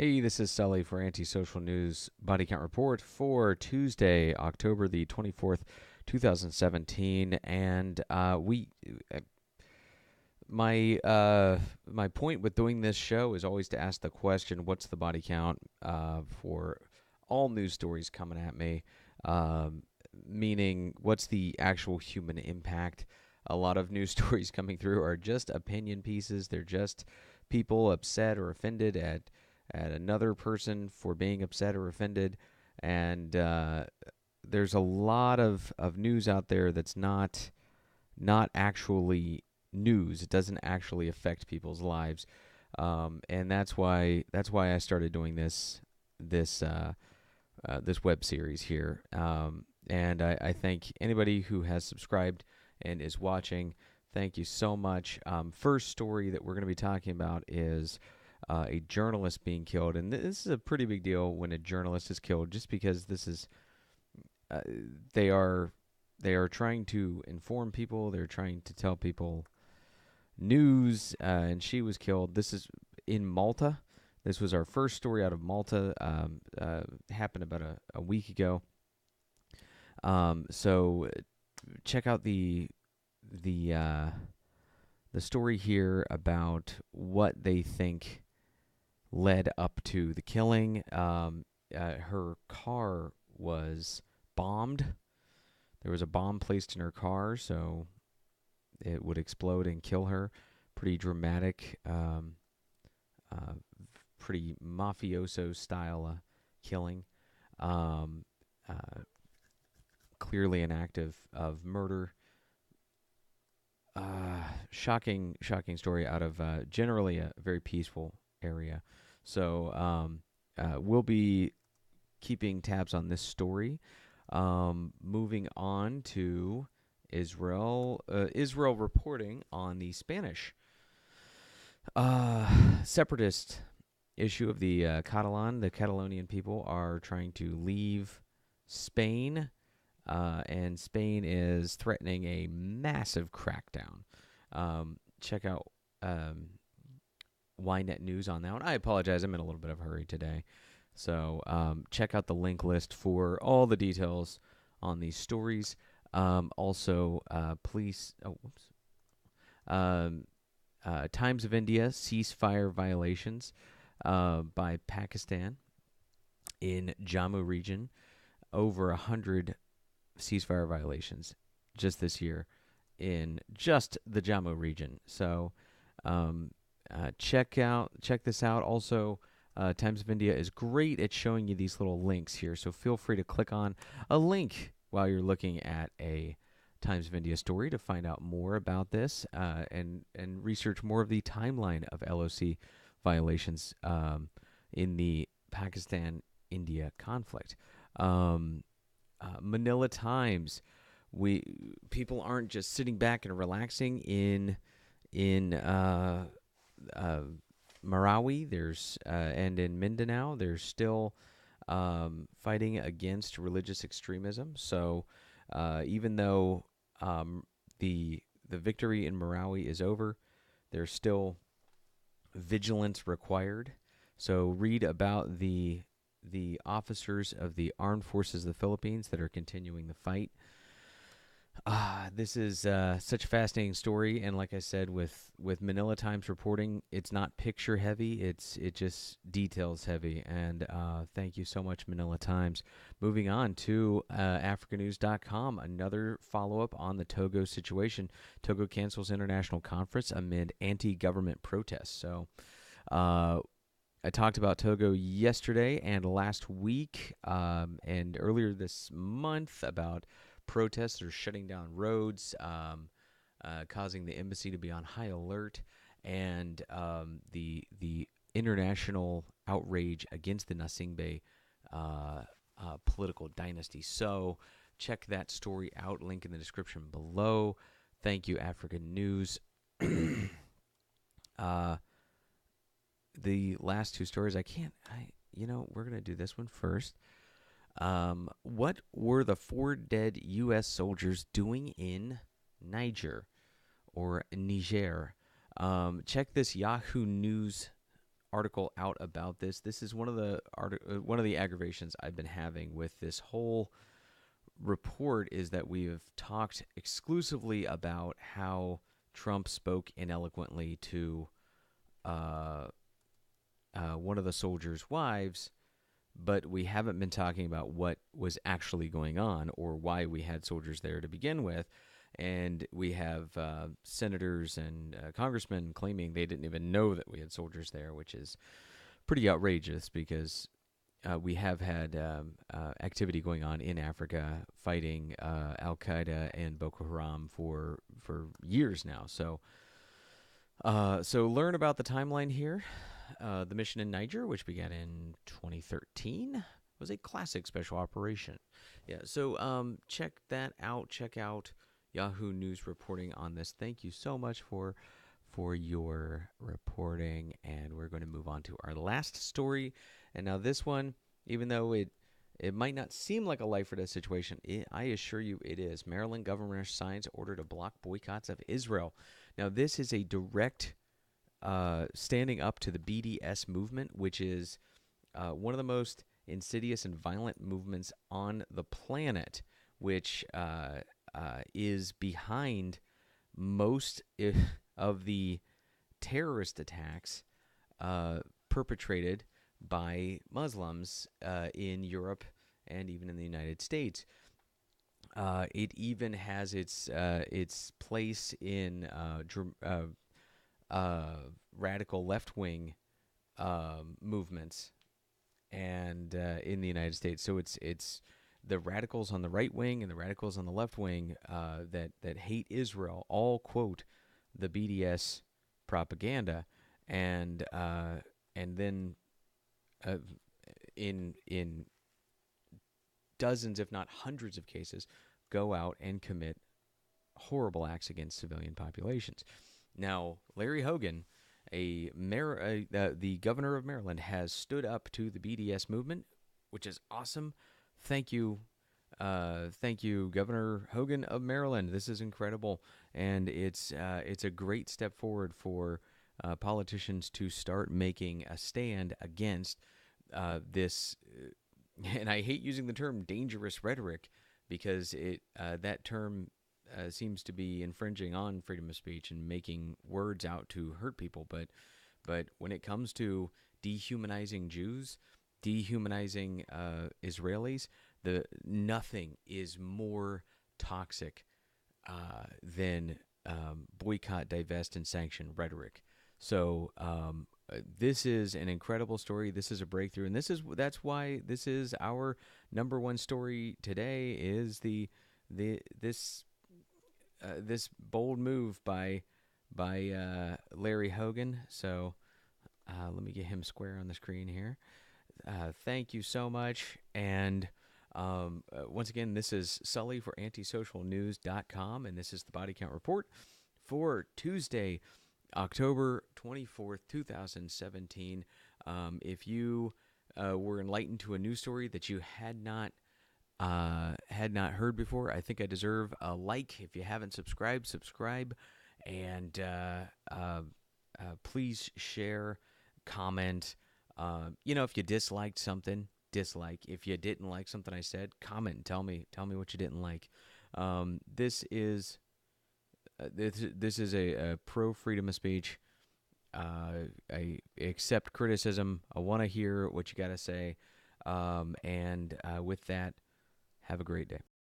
Hey, this is Sully for Antisocial News Body Count Report for Tuesday, October the 24th, 2017. And my point with doing this show is always to ask the question, what's the body count for all news stories coming at me? Um, Meaning, what's the actual human impact? A lot of news stories coming through are just opinion pieces. They're just people upset or offended at another person for being upset or offended. And there's a lot of news out there that's not actually news. It doesn't actually affect people's lives, and that's why I started doing this web series here. And I thank anybody who has subscribed and is watching. Thank you so much. First story that we're going to be talking about is a journalist being killed, and this is a pretty big deal when a journalist is killed, just because this is uh, they are they are trying to inform people. They're trying to tell people news, and she was killed. This is in Malta. This was our first story out of Malta. Happened about a week ago. So check out the uh, the story here about what they think led up to the killing. Her car was bombed. There was a bomb placed in her car, so it would explode and kill her. Pretty dramatic, uh, pretty mafioso style killing. Um, uh, Clearly an act of murder. Shocking story out of generally a very peaceful area. So we'll be keeping tabs on this story. Moving on to Israel. Israel reporting on the Spanish separatist issue of the Catalan. The Catalonian people are trying to leave Spain, and Spain is threatening a massive crackdown. Check out Ynet News on that one. I apologize, I'm in a little bit of a hurry today. So check out the link list for all the details on these stories. Also, police. Oh, whoops. Um, Times of India ceasefire violations by Pakistan in Jammu region. Over 100 ceasefire violations just this year in just the Jammu region. So check this out. Also, Times of India is great at showing you these little links here. So feel free to click on a link while you're looking at a Times of India story to find out more about this and research more of the timeline of LoC violations in the Pakistan-India conflict. Manila Times. People aren't just sitting back and relaxing in Marawi. There's and in Mindanao. There's still fighting against religious extremism. So even though the victory in Marawi is over, there's still vigilance required. So read about the officers of the armed forces of the Philippines that are continuing the fight. This is such a fascinating story, and like I said, with Manila Times reporting, it's not picture heavy; it just details heavy. And thank you so much, Manila Times. Moving on to AfricaNews.com, another follow up on the Togo situation. Togo cancels international conference amid anti-government protests. So. I talked about Togo yesterday and last week, and earlier this month about protests that are shutting down roads, causing the embassy to be on high alert, and the international outrage against the Nasingbe political dynasty. So check that story out. Link in the description below. Thank you, African News. The last two stories, we're going to do this one first. What were the 4 dead U.S. soldiers doing in Niger or Niger? Check this Yahoo News article out about this. This is one of the aggravations I've been having with this whole report is that we have talked exclusively about how Trump spoke ineloquently to uh, one of the soldiers' wives, but we haven't been talking about what was actually going on or why we had soldiers there to begin with. And we have senators and congressmen claiming they didn't even know that we had soldiers there, which is pretty outrageous because we have had activity going on in Africa fighting Al Qaeda and Boko Haram for years now. So learn about the timeline here. The mission in Niger, which began in 2013, was a classic special operation. Yeah, so check that out. Check out Yahoo News reporting on this. Thank you so much for your reporting, and we're going to move on to our last story. And now this one, even though it might not seem like a life or death situation, I assure you it is. Maryland governor signs order to block boycotts of Israel. Now this is a direct standing up to the BDS movement, which is one of the most insidious and violent movements on the planet, which is behind most of the terrorist attacks perpetrated by Muslims in Europe and even in the United States. It even has its place in radical left-wing movements and in the United States. So it's the radicals on the right wing and the radicals on the left wing that hate Israel all quote the BDS propaganda, and then in dozens, if not hundreds, of cases, go out and commit horrible acts against civilian populations. Now, Larry Hogan, the governor of Maryland, has stood up to the BDS movement, which is awesome. Thank you, Governor Hogan of Maryland. This is incredible, and it's a great step forward for politicians to start making a stand against this. And I hate using the term dangerous rhetoric because that term seems to be infringing on freedom of speech and making words out to hurt people. But when it comes to dehumanizing Jews, dehumanizing Israelis, nothing is more toxic than boycott, divest, and sanction rhetoric. So this is an incredible story. This is a breakthrough, and that's why this is our number one story today. Is this bold move by Larry Hogan. So let me get him square on the screen here. Thank you so much. And once again, this is Sully for antisocialnews.com, and this is the Body Count Report for Tuesday, October 24th, 2017. If you were enlightened to a news story that you had not heard before, I think I deserve a like. If you haven't subscribed, subscribe, and please share, comment. If you disliked something, dislike. If you didn't like something I said, comment and tell me what you didn't like. This is a pro freedom of speech. I accept criticism. I want to hear what you got to say. And with that, have a great day.